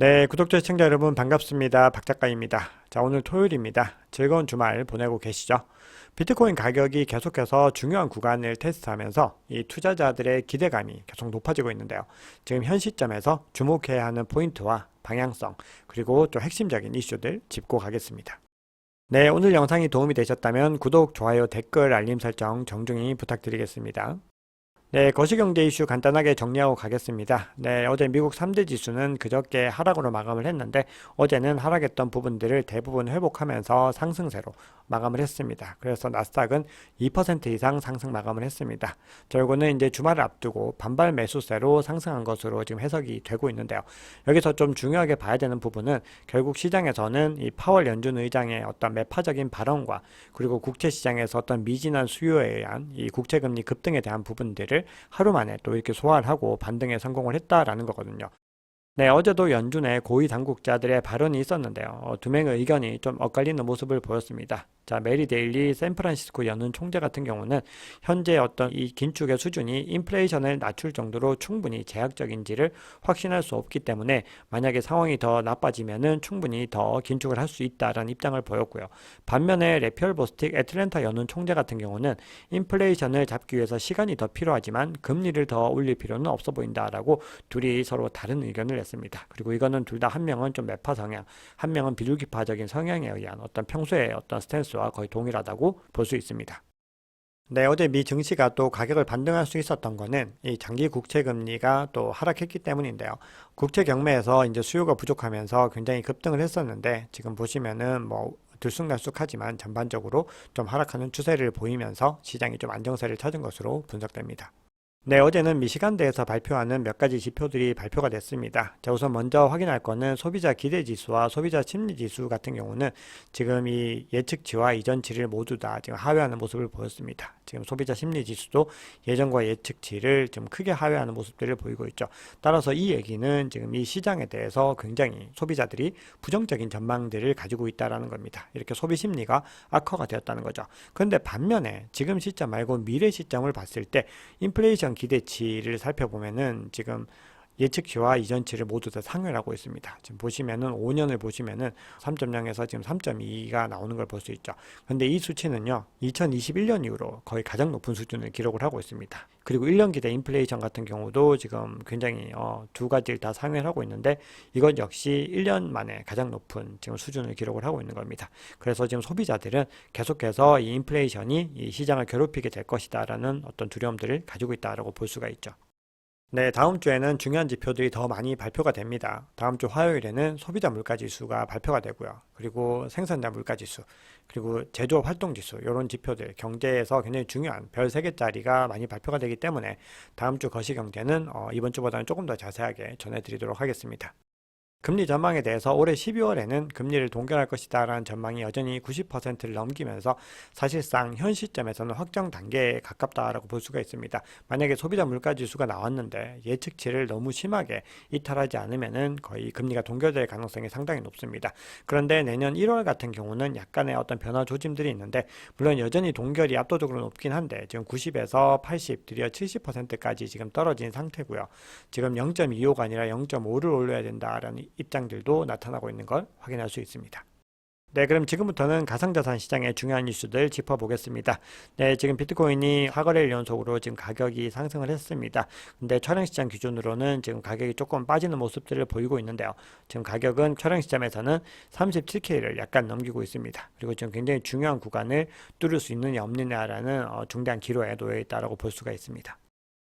네, 구독자 시청자 여러분 반갑습니다. 박 작가입니다. 자, 오늘 토요일입니다. 즐거운 주말 보내고 계시죠? 비트코인 가격이 계속해서 중요한 구간을 테스트하면서 이 투자자들의 기대감이 계속 높아지고 있는데요. 지금 현 시점에서 주목해야 하는 포인트와 방향성, 그리고 좀 핵심적인 이슈들 짚고 가겠습니다. 네, 오늘 영상이 도움이 되셨다면 구독, 좋아요, 댓글, 알림 설정 정중히 부탁드리겠습니다. 네, 거시경제 이슈 간단하게 정리하고 가겠습니다. 네, 어제 미국 3대 지수는 그저께 하락으로 마감을 했는데 어제는 하락했던 부분들을 대부분 회복하면서 상승세로 마감을 했습니다. 그래서 나스닥은 2% 이상 상승 마감을 했습니다. 결국은 이제 주말을 앞두고 반발 매수세로 상승한 것으로 지금 해석이 되고 있는데요. 여기서 좀 중요하게 봐야 되는 부분은 결국 시장에서는 이 파월 연준 의장의 어떤 매파적인 발언과 그리고 국채 시장에서 어떤 미진한 수요에 의한 이 국채금리 급등에 대한 부분들을 하루 만에 또 이렇게 소화를 하고 반등에 성공을 했다라는 거거든요. 네, 어제도 연준의 고위 당국자들의 발언이 있었는데요. 두 명의 의견이 좀 엇갈리는 모습을 보였습니다. 자, 메리 데일리 샌프란시스코 연은 총재 같은 경우는 현재 어떤 이 긴축의 수준이 인플레이션을 낮출 정도로 충분히 제약적인지를 확신할 수 없기 때문에 만약에 상황이 더 나빠지면은 충분히 더 긴축을 할 수 있다라는 입장을 보였고요. 반면에 레피얼 보스틱 애틀랜타 연은 총재 같은 경우는 인플레이션을 잡기 위해서 시간이 더 필요하지만 금리를 더 올릴 필요는 없어 보인다라고 둘이 서로 다른 의견을 냈습니다. 그리고 이거는 둘 다 한 명은 좀 매파 성향, 한 명은 비둘기파적인 성향에 의한 어떤 평소의 어떤 스탠스와 거의 동일하다고 볼 수 있습니다. 네, 어제 미 증시가 또 가격을 반등할 수 있었던 거는 이 장기 국채 금리가 또 하락했기 때문인데요. 국채 경매에서 이제 수요가 부족하면서 굉장히 급등을 했었는데 지금 보시면은 뭐 들쑥날쑥하지만 전반적으로 좀 하락하는 추세를 보이면서 시장이 좀 안정세를 찾은 것으로 분석됩니다. 네, 어제는 미시간대에서 발표하는 몇 가지 지표들이 발표가 됐습니다. 자, 우선 먼저 확인할 거는 소비자 기대 지수와 소비자 심리 지수 같은 경우는 지금 이 예측치와 이전치를 모두 다 지금 하회하는 모습을 보였습니다. 지금 소비자 심리 지수도 예전과 예측치를 좀 크게 하회하는 모습들을 보이고 있죠. 따라서 이 얘기는 지금 이 시장에 대해서 굉장히 소비자들이 부정적인 전망들을 가지고 있다라는 겁니다. 이렇게 소비 심리가 악화가 되었다는 거죠. 그런데 반면에 지금 시점 말고 미래 시점을 봤을 때 인플레이션 기대치를 살펴보면은 지금 예측치와 이전치를 모두 다 상회를 하고 있습니다. 지금 보시면은 5년을 보시면은 3.0에서 지금 3.2가 나오는 걸 볼 수 있죠. 근데 이 수치는요, 2021년 이후로 거의 가장 높은 수준을 기록을 하고 있습니다. 그리고 1년 기대 인플레이션 같은 경우도 지금 굉장히 두 가지를 다 상회를 하고 있는데 이건 역시 1년 만에 가장 높은 지금 수준을 기록을 하고 있는 겁니다. 그래서 지금 소비자들은 계속해서 이 인플레이션이 이 시장을 괴롭히게 될 것이다라는 어떤 두려움들을 가지고 있다라고 볼 수가 있죠. 네, 다음 주에는 중요한 지표들이 더 많이 발표가 됩니다. 다음 주 화요일에는 소비자 물가 지수가 발표가 되고요. 그리고 생산자 물가 지수, 그리고 제조업 활동 지수, 이런 지표들, 경제에서 굉장히 중요한 별 3개짜리가 많이 발표가 되기 때문에 다음 주 거시경제는 이번 주보다는 조금 더 자세하게 전해드리도록 하겠습니다. 금리 전망에 대해서 올해 12월에는 금리를 동결할 것이다 라는 전망이 여전히 90%를 넘기면서 사실상 현 시점에서는 확정 단계에 가깝다라고 볼 수가 있습니다. 만약에 소비자 물가 지수가 나왔는데 예측치를 너무 심하게 이탈하지 않으면은 거의 금리가 동결될 가능성이 상당히 높습니다. 그런데 내년 1월 같은 경우는 약간의 어떤 변화 조짐들이 있는데 물론 여전히 동결이 압도적으로 높긴 한데 지금 90에서 80, 드디어 70%까지 지금 떨어진 상태고요. 지금 0.25가 아니라 0.5를 올려야 된다라는 입장들도 나타나고 있는 걸 확인할 수 있습니다. 네, 그럼 지금부터는 가상자산 시장의 중요한 이슈들 짚어보겠습니다. 네, 지금 비트코인이 4거래일 연속으로 지금 가격이 상승을 했습니다. 근데 촬영 시장 기준으로는 지금 가격이 조금 빠지는 모습들을 보이고 있는데요. 지금 가격은 촬영 시점에서는 37K를 약간 넘기고 있습니다. 그리고 지금 굉장히 중요한 구간을 뚫을 수 있느냐 없느냐라는 중대한 기로에 놓여 있다고 볼 수가 있습니다.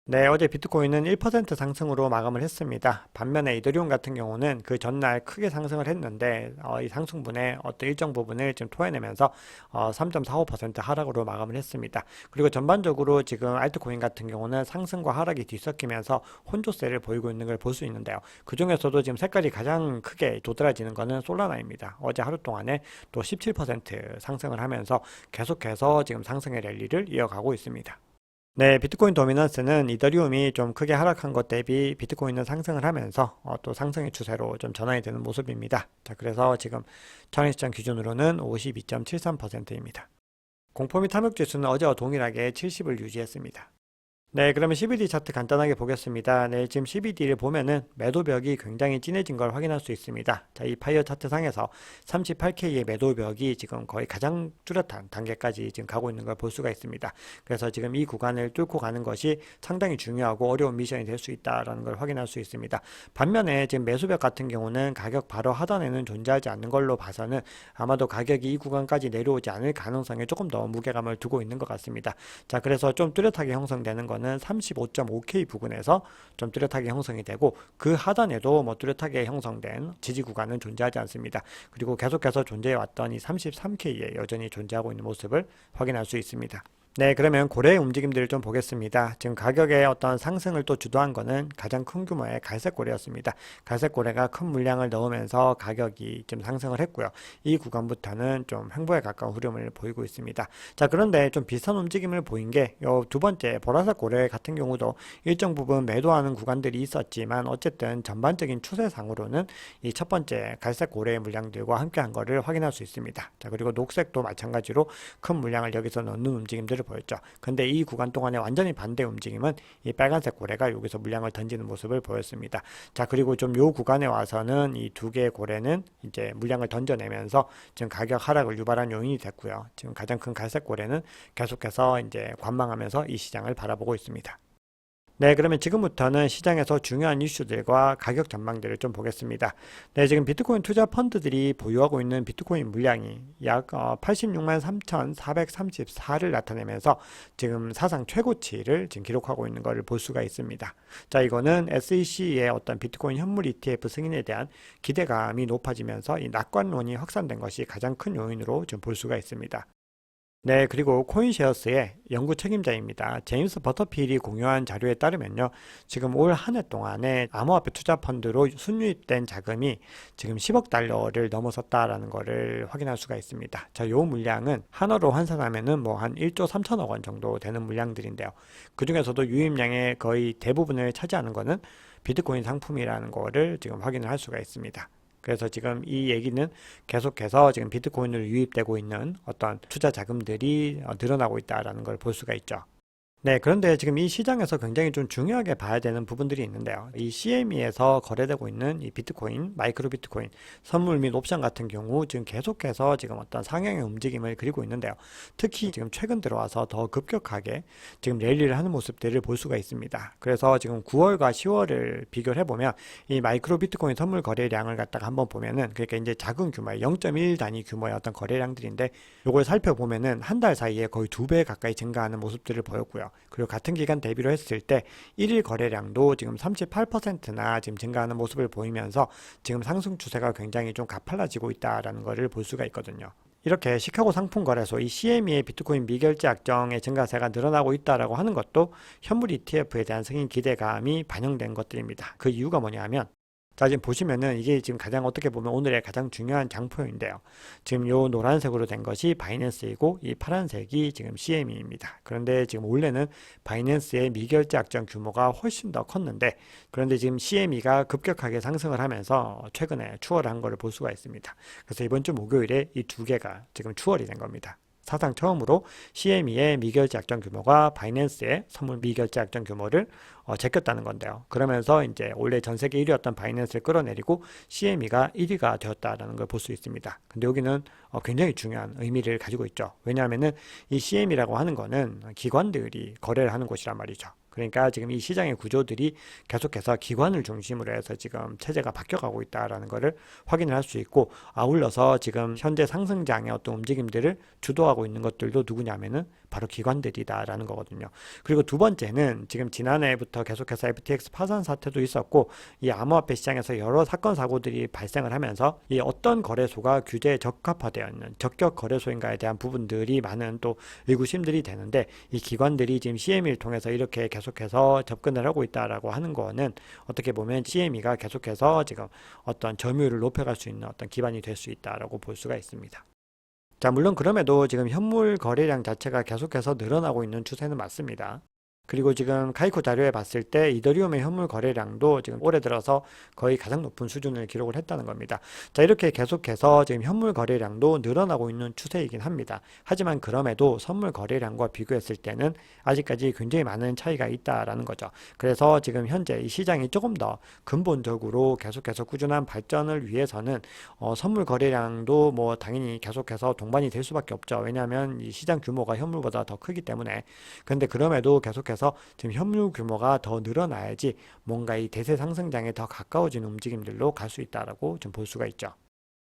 네, 어제 비트코인은 1% 상승으로 마감을 했습니다. 반면에 이더리움 같은 경우는 그 전날 크게 상승을 했는데 이 상승분의 어떤 일정 부분을 지금 토해내면서 3.45% 하락으로 마감을 했습니다. 그리고 전반적으로 지금 알트코인 같은 경우는 상승과 하락이 뒤섞이면서 혼조세를 보이고 있는 걸 볼 수 있는데요. 그 중에서도 지금 색깔이 가장 크게 도드라지는 것은 솔라나입니다. 어제 하루 동안에 또 17% 상승을 하면서 계속해서 지금 상승의 랠리를 이어가고 있습니다. 네, 비트코인 도미넌스는 이더리움이 좀 크게 하락한 것 대비 비트코인은 상승을 하면서 또 상승의 추세로 좀 전환이 되는 모습입니다. 자, 그래서 지금 차익시장 기준으로는 52.73%입니다. 공포 및 탐욕 지수는 어제와 동일하게 70을 유지했습니다. 네, 그러면 CBD 차트 간단하게 보겠습니다. 네, 지금 CBD를 보면은 매도벽이 굉장히 진해진 걸 확인할 수 있습니다. 자, 이 파이어 차트 상에서 38K의 매도벽이 지금 거의 가장 뚜렷한 단계까지 지금 가고 있는 걸 볼 수가 있습니다. 그래서 지금 이 구간을 뚫고 가는 것이 상당히 중요하고 어려운 미션이 될 수 있다라는 걸 확인할 수 있습니다. 반면에 지금 매수벽 같은 경우는 가격 바로 하단에는 존재하지 않는 걸로 봐서는 아마도 가격이 이 구간까지 내려오지 않을 가능성에 조금 더 무게감을 두고 있는 것 같습니다. 자, 그래서 좀 뚜렷하게 형성되는 건 35.5K 부근에서 좀 뚜렷하게 형성이 되고 그 하단에도 뭐 뚜렷하게 형성된 지지 구간은 존재하지 않습니다. 그리고 계속해서 존재해 왔던 이 33K에 여전히 존재하고 있는 모습을 확인할 수 있습니다. 네, 그러면 고래의 움직임들을 좀 보겠습니다. 지금 가격의 어떤 상승을 또 주도한 거는 가장 큰 규모의 갈색 고래였습니다. 갈색 고래가 큰 물량을 넣으면서 가격이 좀 상승을 했고요. 이 구간부터는 좀 횡보에 가까운 흐름을 보이고 있습니다. 자, 그런데 좀 비슷한 움직임을 보인 게 요 두 번째 보라색 고래 같은 경우도 일정 부분 매도하는 구간들이 있었지만 어쨌든 전반적인 추세상으로는 이 첫 번째 갈색 고래의 물량들과 함께한 거를 확인할 수 있습니다. 자, 그리고 녹색도 마찬가지로 큰 물량을 여기서 넣는 움직임들을 보였죠. 근데 이 구간 동안에 완전히 반대 움직임은 이 빨간색 고래가 여기서 물량을 던지는 모습을 보였습니다. 자, 그리고 좀 요 구간에 와서는 이 두 개의 고래는 이제 물량을 던져내면서 지금 가격 하락을 유발한 요인이 됐고요. 지금 가장 큰 갈색 고래는 계속해서 이제 관망하면서 이 시장을 바라보고 있습니다. 네, 그러면 지금부터는 시장에서 중요한 이슈들과 가격 전망들을 좀 보겠습니다. 네, 지금 비트코인 투자 펀드들이 보유하고 있는 비트코인 물량이 약 86만 3,434를 나타내면서 지금 사상 최고치를 지금 기록하고 있는 것을 볼 수가 있습니다. 자, 이거는 SEC의 어떤 비트코인 현물 ETF 승인에 대한 기대감이 높아지면서 이 낙관론이 확산된 것이 가장 큰 요인으로 좀 볼 수가 있습니다. 네, 그리고 코인쉐어스의 연구 책임자입니다. 제임스 버터필이 공유한 자료에 따르면요. 지금 올 한 해 동안에 암호화폐 투자 펀드로 순유입된 자금이 지금 10억 달러를 넘어섰다라는 것을 확인할 수가 있습니다. 자, 요 물량은 한화로 환산하면은 뭐 한 1조 3천억 원 정도 되는 물량들인데요. 그 중에서도 유입량의 거의 대부분을 차지하는 것은 비트코인 상품이라는 거를 지금 확인을 할 수가 있습니다. 그래서 지금 이 얘기는 계속해서 지금 비트코인으로 유입되고 있는 어떤 투자 자금들이 늘어나고 있다라는 걸 볼 수가 있죠. 네, 그런데 지금 이 시장에서 굉장히 좀 중요하게 봐야 되는 부분들이 있는데요. 이 CME에서 거래되고 있는 이 비트코인, 마이크로 비트코인, 선물 및 옵션 같은 경우 지금 계속해서 지금 어떤 상향의 움직임을 그리고 있는데요. 특히 지금 최근 들어와서 더 급격하게 지금 랠리를 하는 모습들을 볼 수가 있습니다. 그래서 지금 9월과 10월을 비교를 해보면 이 마이크로 비트코인 선물 거래량을 갖다가 한번 보면은 그러니까 이제 작은 규모의 0.1 단위 규모의 어떤 거래량들인데 이걸 살펴보면은 한 달 사이에 거의 2배 가까이 증가하는 모습들을 보였고요. 그리고 같은 기간 대비로 했을 때 1일 거래량도 지금 38%나 지금 증가하는 모습을 보이면서 지금 상승 추세가 굉장히 좀 가팔라지고 있다라는 것을 볼 수가 있거든요. 이렇게 시카고 상품거래소 이 CME의 비트코인 미결제 약정의 증가세가 늘어나고 있다라고 하는 것도 현물 ETF에 대한 승인 기대감이 반영된 것들입니다. 그 이유가 뭐냐면 자, 지금 보시면은 이게 지금 가장 어떻게 보면 오늘의 가장 중요한 장표인데요. 지금 요 노란색으로 된 것이 바이낸스이고 이 파란색이 지금 CME입니다. 그런데 지금 원래는 바이낸스의 미결제 약정 규모가 훨씬 더 컸는데 그런데 지금 CME가 급격하게 상승을 하면서 최근에 추월한 것을 볼 수가 있습니다. 그래서 이번 주 목요일에 이 두 개가 지금 추월이 된 겁니다. 사상 처음으로 CME의 미결제 약정 규모가 바이낸스의 선물 미결제 약정 규모를 제꼈다는 건데요. 그러면서 이제 원래 전 세계 1위였던 바이낸스를 끌어내리고 CME가 1위가 되었다라는 걸 볼 수 있습니다. 근데 여기는 굉장히 중요한 의미를 가지고 있죠. 왜냐하면은 이 CME라고 하는 거는 기관들이 거래를 하는 곳이란 말이죠. 그러니까 지금 이 시장의 구조들이 계속해서 기관을 중심으로 해서 지금 체제가 바뀌어가고 있다라는 것을 확인을 할 수 있고 아울러서 지금 현재 상승장의 어떤 움직임들을 주도하고 있는 것들도 누구냐면은 바로 기관들이다라는 거거든요. 그리고 두 번째는 지금 지난해부터 계속해서 FTX 파산 사태도 있었고 이 암호화폐 시장에서 여러 사건 사고들이 발생을 하면서 이 어떤 거래소가 규제에 적합화되어 있는 적격 거래소인가에 대한 부분들이 많은 또 의구심들이 되는데 이 기관들이 지금 CME를 통해서 이렇게 계속해서 접근을 하고 있다라고 하는 거는 어떻게 보면 CME가 계속해서 지금 어떤 점유율을 높여갈 수 있는 어떤 기반이 될 수 있다라고 볼 수가 있습니다. 자, 물론 그럼에도 지금 현물 거래량 자체가 계속해서 늘어나고 있는 추세는 맞습니다. 그리고 지금 카이코 자료에 봤을 때 이더리움의 현물 거래량도 지금 올해 들어서 거의 가장 높은 수준을 기록을 했다는 겁니다. 자, 이렇게 계속해서 지금 현물 거래량도 늘어나고 있는 추세이긴 합니다. 하지만 그럼에도 선물 거래량과 비교했을 때는 아직까지 굉장히 많은 차이가 있다라는 거죠. 그래서 지금 현재 이 시장이 조금 더 근본적으로 계속해서 꾸준한 발전을 위해서는 선물 거래량도 뭐 당연히 계속해서 동반이 될 수밖에 없죠. 왜냐하면 이 시장 규모가 현물보다 더 크기 때문에. 근데 그럼에도 계속해서 지금 현물 규모가 더 늘어나야지 뭔가 이 대세 상승장에 더 가까워지는 움직임들로 갈 수 있다라고 좀 볼 수가 있죠.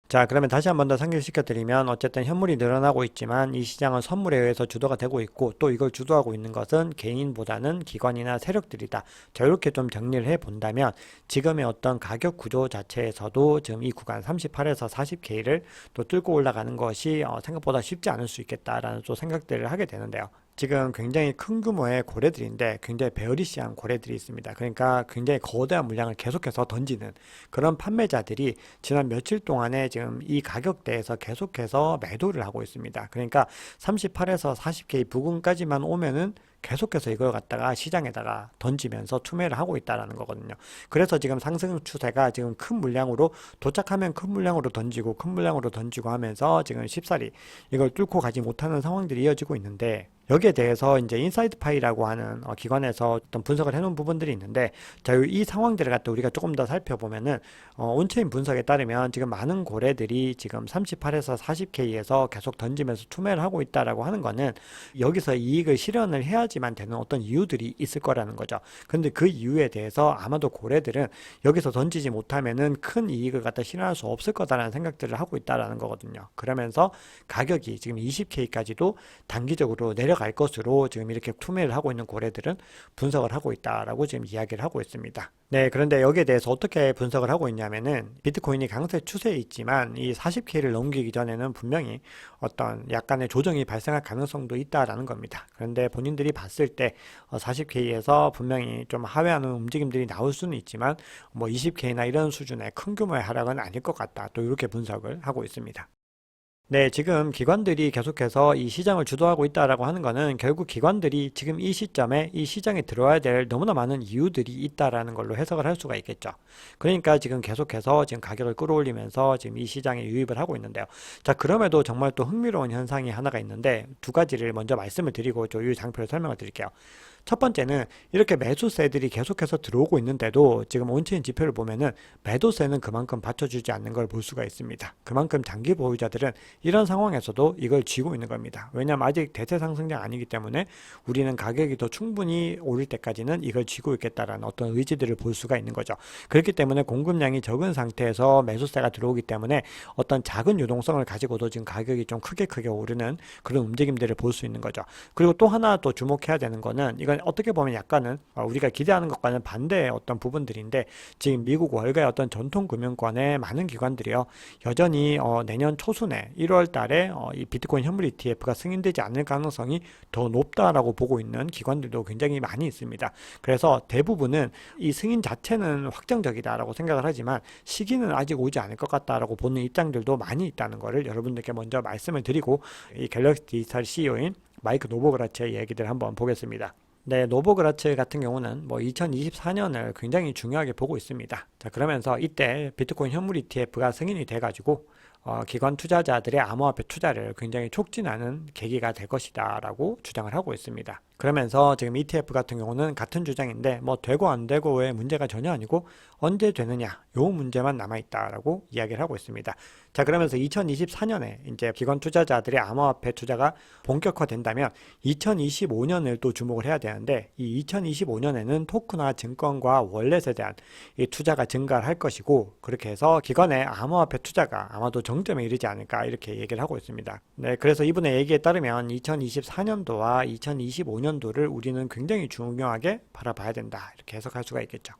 자, 그러면 다시 한 번 더 상기시켜 드리면 어쨌든 현물이 늘어나고 있지만 이 시장은 선물에 의해서 주도가 되고 있고 또 이걸 주도하고 있는 것은 개인보다는 기관이나 세력들이다. 자, 이렇게 좀 정리를 해 본다면 지금의 어떤 가격 구조 자체에서도 지금 이 구간 38에서 40K를 또 뚫고 올라가는 것이 생각보다 쉽지 않을 수 있겠다라는 또 생각들을 하게 되는데요. 지금 굉장히 큰 규모의 고래들인데 굉장히 베어리시한 고래들이 있습니다. 그러니까 굉장히 거대한 물량을 계속해서 던지는 그런 판매자들이 지난 며칠 동안에 지금 이 가격대에서 계속해서 매도를 하고 있습니다. 그러니까 38에서 40K 부근까지만 오면은 계속해서 이걸 갖다가 시장에다가 던지면서 투매를 하고 있다라는 거거든요. 그래서 지금 상승 추세가 지금 큰 물량으로 도착하면 큰 물량으로 던지고 큰 물량으로 던지고 하면서 지금 쉽사리 이걸 뚫고 가지 못하는 상황들이 이어지고 있는데 여기에 대해서 이제 인사이드 파이라고 하는 기관에서 어떤 분석을 해놓은 부분들이 있는데 자, 이 상황들을 갖다 우리가 조금 더 살펴보면은 온체인 분석에 따르면 지금 많은 고래들이 지금 38에서 40K에서 계속 던지면서 투매를 하고 있다라고 하는 거는 여기서 이익을 실현을 해야지만 되는 어떤 이유들이 있을 거라는 거죠. 근데 그 이유에 대해서 아마도 고래들은 여기서 던지지 못하면은 큰 이익을 갖다 실현할 수 없을 거다라는 생각들을 하고 있다라는 거거든요. 그러면서 가격이 지금 20K까지도 단기적으로 내려갈 것으로 지금 이렇게 투매를 하고 있는 고래들은 분석을 하고 있다라고 지금 이야기를 하고 있습니다. 네, 그런데 여기에 대해서 어떻게 분석을 하고 있냐면은 비트코인이 강세 추세에 있지만 이 40K를 넘기기 전에는 분명히 어떤 약간의 조정이 발생할 가능성도 있다라는 겁니다. 그런데 본인들이 봤을 때 40K에서 분명히 좀 하회하는 움직임들이 나올 수는 있지만 뭐 20K나 이런 수준의 큰 규모의 하락은 아닐 것 같다. 또 이렇게 분석을 하고 있습니다. 네, 지금 기관들이 계속해서 이 시장을 주도하고 있다라고 하는 거는 결국 기관들이 지금 이 시점에 이 시장에 들어와야 될 너무나 많은 이유들이 있다라는 걸로 해석을 할 수가 있겠죠. 그러니까 지금 계속해서 지금 가격을 끌어올리면서 지금 이 시장에 유입을 하고 있는데요. 자, 그럼에도 정말 또 흥미로운 현상이 하나가 있는데 두 가지를 먼저 말씀을 드리고 이 장표를 설명을 드릴게요. 첫 번째는 이렇게 매수세들이 계속해서 들어오고 있는데도 지금 온체인 지표를 보면은 매도세는 그만큼 받쳐주지 않는 걸 볼 수가 있습니다. 그만큼 장기 보유자들은 이런 상황에서도 이걸 쥐고 있는 겁니다. 왜냐하면 아직 대세 상승장 아니기 때문에 우리는 가격이 더 충분히 오를 때까지는 이걸 쥐고 있겠다라는 어떤 의지들을 볼 수가 있는 거죠. 그렇기 때문에 공급량이 적은 상태에서 매수세가 들어오기 때문에 어떤 작은 유동성을 가지고도 지금 가격이 좀 크게 오르는 그런 움직임들을 볼 수 있는 거죠. 그리고 또 하나 또 주목해야 되는 거는 이건 어떻게 보면 약간은 우리가 기대하는 것과는 반대의 어떤 부분들인데 지금 미국 월가의 어떤 전통금융권의 많은 기관들이요 여전히 내년 초순에 1월 달에 이 비트코인 현물 ETF가 승인되지 않을 가능성이 더 높다라고 보고 있는 기관들도 굉장히 많이 있습니다. 그래서 대부분은 이 승인 자체는 확정적이다라고 생각을 하지만 시기는 아직 오지 않을 것 같다라고 보는 입장들도 많이 있다는 것을 여러분들께 먼저 말씀을 드리고 이 갤럭시 디지털 CEO인 마이크 노보그라츠의 얘기들 한번 보겠습니다. 네, 노보그라츠 같은 경우는 뭐 2024년을 굉장히 중요하게 보고 있습니다. 자, 그러면서 이때 비트코인 현물 ETF가 승인이 돼가지고 기관 투자자들의 암호화폐 투자를 굉장히 촉진하는 계기가 될 것이다 라고 주장을 하고 있습니다. 그러면서 지금 ETF 같은 경우는 같은 주장인데 뭐 되고 안 되고의 문제가 전혀 아니고 언제 되느냐 요 문제만 남아있다라고 이야기를 하고 있습니다. 자, 그러면서 2024년에 이제 기관 투자자들의 암호화폐 투자가 본격화된다면 2025년을 또 주목을 해야 되는데 이 2025년에는 토크나 증권과 월렛에 대한 이 투자가 증가를 할 것이고 그렇게 해서 기관의 암호화폐 투자가 아마도 정점에 이르지 않을까 이렇게 얘기를 하고 있습니다. 네, 그래서 이분의 얘기에 따르면 2024년도와 2025년도를 우리는 굉장히 중요하게 바라봐야 된다 이렇게 해석할 수가 있겠죠.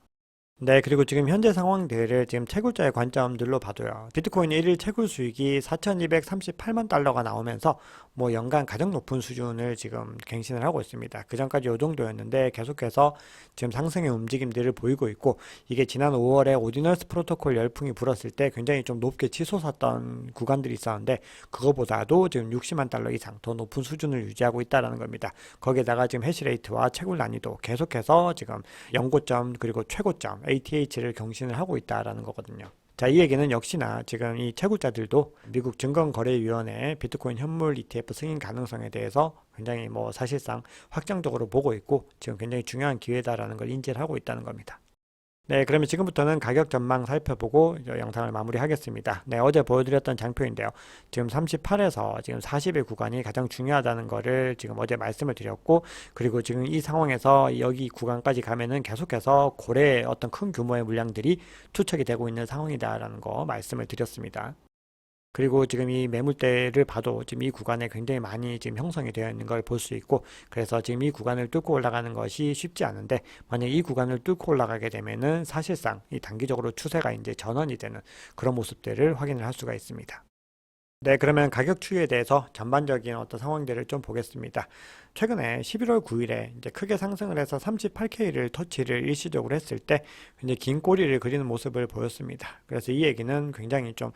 네, 그리고 지금 현재 상황들을 지금 채굴자의 관점들로 봐도요. 비트코인 1일 채굴 수익이 4,238만 달러가 나오면서 뭐 연간 가장 높은 수준을 지금 갱신을 하고 있습니다. 그 전까지 이 정도였는데 계속해서 지금 상승의 움직임들을 보이고 있고, 이게 지난 5월에 오디너스 프로토콜 열풍이 불었을 때 굉장히 좀 높게 치솟았던 구간들이 있었는데, 그거보다도 지금 60만 달러 이상 더 높은 수준을 유지하고 있다는 겁니다. 거기에다가 지금 해시레이트와 채굴 난이도 계속해서 지금 연고점 그리고 최고점 ATH를 경신을 하고 있다라는 거거든요. 자, 이 얘기는 역시나 지금 이 채굴자들도 미국 증권거래위원회 비트코인 현물 ETF 승인 가능성에 대해서 굉장히 뭐 사실상 확정적으로 보고 있고, 지금 굉장히 중요한 기회다라는 걸 인지를 하고 있다는 겁니다. 네, 그러면 지금부터는 가격 전망 살펴보고 영상을 마무리하겠습니다. 네, 어제 보여드렸던 장표인데요. 지금 38에서 지금 40의 구간이 가장 중요하다는 거를 지금 어제 말씀을 드렸고, 그리고 지금 이 상황에서 여기 구간까지 가면은 계속해서 고래의 어떤 큰 규모의 물량들이 투척이 되고 있는 상황이다라는 거 말씀을 드렸습니다. 그리고 지금 이 매물대를 봐도 지금 이 구간에 굉장히 많이 지금 형성이 되어 있는 걸 볼 수 있고, 그래서 지금 이 구간을 뚫고 올라가는 것이 쉽지 않은데, 만약 이 구간을 뚫고 올라가게 되면은 사실상 이 단기적으로 추세가 이제 전환이 되는 그런 모습들을 확인을 할 수가 있습니다. 네, 그러면 가격 추이에 대해서 전반적인 어떤 상황들을 좀 보겠습니다. 최근에 11월 9일에 이제 크게 상승을 해서 38K를 터치를 일시적으로 했을 때 굉장히 긴 꼬리를 그리는 모습을 보였습니다. 그래서 이 얘기는 굉장히 좀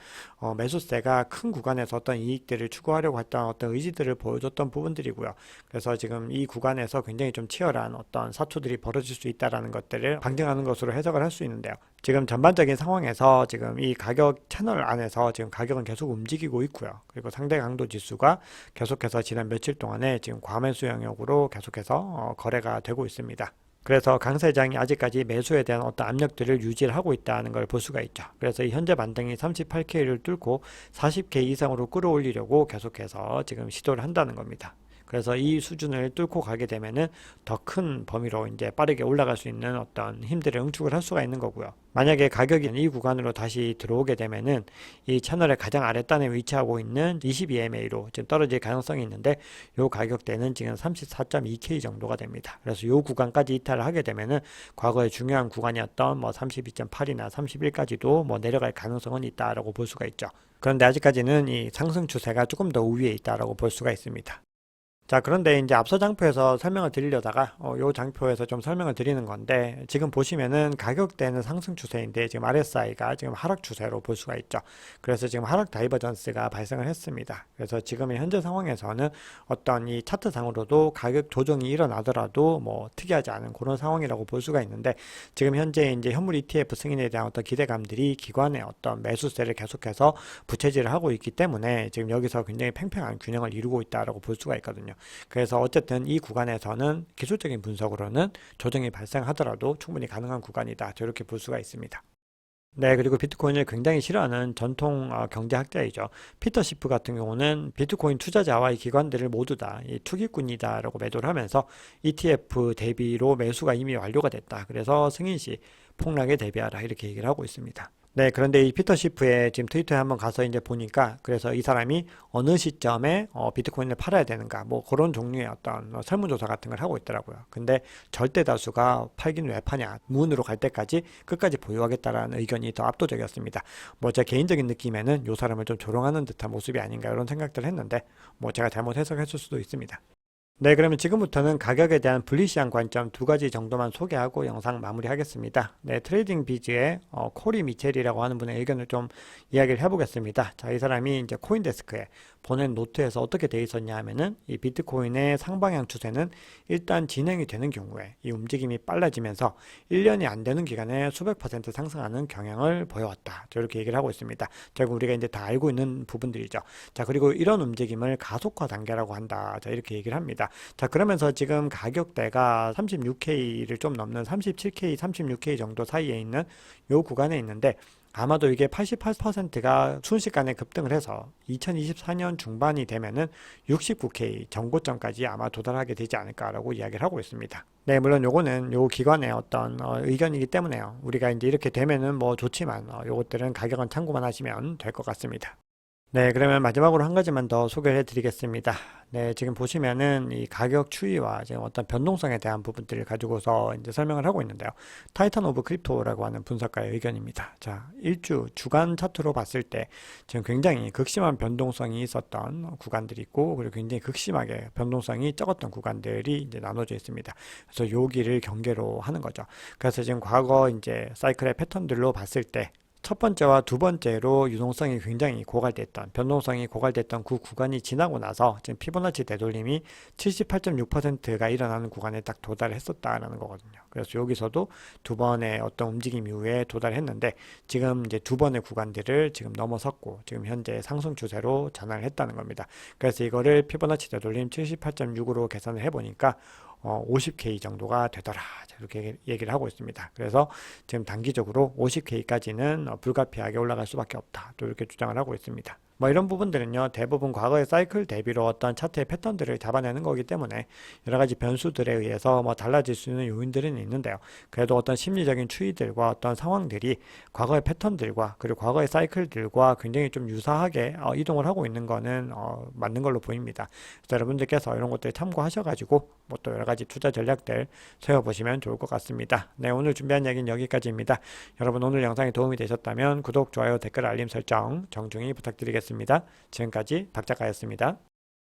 매수세가 큰 구간에서 어떤 이익들을 추구하려고 했던 어떤 의지들을 보여줬던 부분들이고요. 그래서 지금 이 구간에서 굉장히 좀 치열한 어떤 사투들이 벌어질 수 있다라는 것들을 방증하는 것으로 해석을 할 수 있는데요. 지금 전반적인 상황에서 지금 이 가격 채널 안에서 지금 가격은 계속 움직이고 있고요. 그리고 상대 강도 지수가 계속해서 지난 며칠 동안에 지금 과매수 영역으로 계속해서 거래가 되고 있습니다. 그래서 강세장이 아직까지 매수에 대한 어떤 압력들을 유지를 하고 있다는 걸 볼 수가 있죠. 그래서 이 현재 반등이 38K를 뚫고 40K 이상으로 끌어올리려고 계속해서 지금 시도를 한다는 겁니다. 그래서 이 수준을 뚫고 가게 되면은 더 큰 범위로 이제 빠르게 올라갈 수 있는 어떤 힘들을 응축을 할 수가 있는 거고요. 만약에 가격이 이 구간으로 다시 들어오게 되면은 이 채널의 가장 아랫단에 위치하고 있는 22MA로 지금 떨어질 가능성이 있는데, 이 가격대는 지금 34.2K 정도가 됩니다. 그래서 이 구간까지 이탈을 하게 되면은 과거의 중요한 구간이었던 뭐 32.8이나 31까지도 뭐 내려갈 가능성은 있다라고 볼 수가 있죠. 그런데 아직까지는 이 상승 추세가 조금 더 우위에 있다라고 볼 수가 있습니다. 자, 그런데 이제 앞서 장표에서 설명을 드리려다가 요 장표에서 좀 설명을 드리는 건데, 지금 보시면은 가격대는 상승 추세인데 지금 RSI가 지금 하락 추세로 볼 수가 있죠. 그래서 지금 하락 다이버전스가 발생을 했습니다. 그래서 지금의 현재 상황에서는 어떤 이 차트상으로도 가격 조정이 일어나더라도 뭐 특이하지 않은 그런 상황이라고 볼 수가 있는데, 지금 현재 이제 현물 ETF 승인에 대한 어떤 기대감들이 기관의 어떤 매수세를 계속해서 부채질을 하고 있기 때문에 지금 여기서 굉장히 팽팽한 균형을 이루고 있다라고 볼 수가 있거든요. 그래서 어쨌든 이 구간에서는 기술적인 분석으로는 조정이 발생하더라도 충분히 가능한 구간이다, 이렇게 볼 수가 있습니다. 네, 그리고 비트코인을 굉장히 싫어하는 전통 경제학자이죠. 피터 시프 같은 경우는 비트코인 투자자와 이 기관들을 모두 다 이 투기꾼이다라고 매도를 하면서 ETF 대비로 매수가 이미 완료가 됐다. 그래서 승인 시 폭락에 대비하라, 이렇게 얘기를 하고 있습니다. 네, 그런데 이 피터 시프의 지금 트위터에 한번 가서 이제 보니까, 그래서 이 사람이 어느 시점에 비트코인을 팔아야 되는가, 뭐 그런 종류의 어떤 설문조사 같은 걸 하고 있더라고요. 근데 절대 다수가 팔기는 왜 파냐, 무은으로 갈 때까지 끝까지 보유하겠다라는 의견이 더 압도적이었습니다. 뭐 제 개인적인 느낌에는 이 사람을 좀 조롱하는 듯한 모습이 아닌가, 이런 생각들을 했는데, 뭐 제가 잘못 해석했을 수도 있습니다. 네, 그러면 지금부터는 가격에 대한 불리시한 관점 두 가지 정도만 소개하고 영상 마무리하겠습니다. 네, 트레이딩 비즈의 코리 미첼이라고 하는 분의 의견을 좀 이야기를 해보겠습니다. 자, 이 사람이 이제 코인데스크에 보낸 노트에서 어떻게 돼 있었냐 하면은, 이 비트코인의 상방향 추세는 일단 진행이 되는 경우에 이 움직임이 빨라지면서 1년이 안 되는 기간에 수백 퍼센트 상승하는 경향을 보여왔다, 이렇게 얘기를 하고 있습니다. 결국 우리가 이제 다 알고 있는 부분들이죠. 자, 그리고 이런 움직임을 가속화 단계라고 한다, 자, 이렇게 얘기를 합니다. 자, 그러면서 지금 가격대가 36K를 좀 넘는 37K, 36K 정도 사이에 있는 요 구간에 있는데, 아마도 이게 88%가 순식간에 급등을 해서 2024년 중반이 되면은 69K 정고점까지 아마 도달하게 되지 않을까라고 이야기를 하고 있습니다. 네, 물론 요거는 요 기관의 어떤 의견이기 때문에요. 우리가 이제 이렇게 되면은 뭐 좋지만 요것들은 가격은 참고만 하시면 될 것 같습니다. 네, 그러면 마지막으로 한 가지만 더 소개를 해드리겠습니다. 네, 지금 보시면은 이 가격 추이와 지금 어떤 변동성에 대한 부분들을 가지고서 이제 설명을 하고 있는데요. 타이탄 오브 크립토라고 하는 분석가의 의견입니다. 자, 일주 주간 차트로 봤을 때 지금 굉장히 극심한 변동성이 있었던 구간들이 있고, 그리고 굉장히 극심하게 변동성이 적었던 구간들이 이제 나눠져 있습니다. 그래서 여기를 경계로 하는 거죠. 그래서 지금 과거 이제 사이클의 패턴들로 봤을 때 첫 번째와 두 번째로 유동성이 굉장히 고갈됐던, 변동성이 고갈됐던 그 구간이 지나고 나서 지금 피보나치 되돌림이 78.6%가 일어나는 구간에 딱 도달했었다라는 거거든요. 그래서 여기서도 두 번의 어떤 움직임 이후에 도달했는데 지금 이제 두 번의 구간들을 지금 넘어섰고 지금 현재 상승 추세로 전환을 했다는 겁니다. 그래서 이거를 피보나치 되돌림 78.6으로 계산을 해보니까 50K 정도가 되더라. 이렇게 얘기를 하고 있습니다. 그래서 지금 단기적으로 50K까지는 불가피하게 올라갈 수밖에 없다. 또 이렇게 주장을 하고 있습니다. 뭐 이런 부분들은요, 대부분 과거의 사이클 대비로 어떤 차트의 패턴들을 잡아내는 거기 때문에 여러 가지 변수들에 의해서 뭐 달라질 수 있는 요인들은 있는데요. 그래도 어떤 심리적인 추이들과 어떤 상황들이 과거의 패턴들과 그리고 과거의 사이클들과 굉장히 좀 유사하게 이동을 하고 있는 거는 맞는 걸로 보입니다. 그래서 여러분들께서 이런 것들 참고하셔가지고 뭐 또 여러 가지 투자 전략들 세워보시면 좋을 것 같습니다. 네, 오늘 준비한 이야기는 여기까지입니다. 여러분 오늘 영상이 도움이 되셨다면 구독, 좋아요, 댓글, 알림 설정 정중히 부탁드리겠습니다. 지금까지 박작가였습니다.